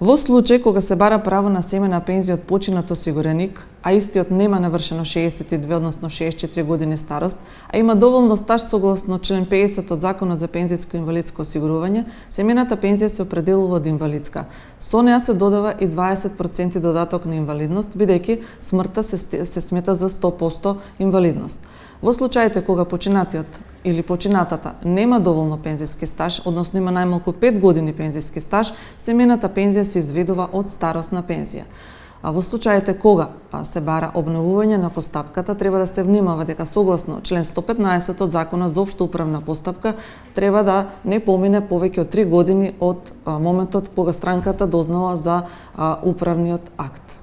Во случај кога се бара право на семена пензија од починат осигуреник, а истиот нема навршено 62, односно 64 години старост, а има доволно стаж согласно член 50 од Законот за пензијско и инвалидско осигурување, семената пензија се определува од инвалидска. Со неа се додава и 20% додаток на инвалидност, бидејќи смртта се смета за 100% инвалидност. Во случаите кога починатиот или починатата нема доволно пензијски стаж, односно има најмалку 5 години пензијски стаж, семената пензија се изведува од старосна пензија. А во случаите кога се бара обновување на постапката, треба да се внимава дека согласно член 115 од Законот за општа управна постапка треба да не помине повеќе од 3 години од моментот кога странката дознала за управниот акт.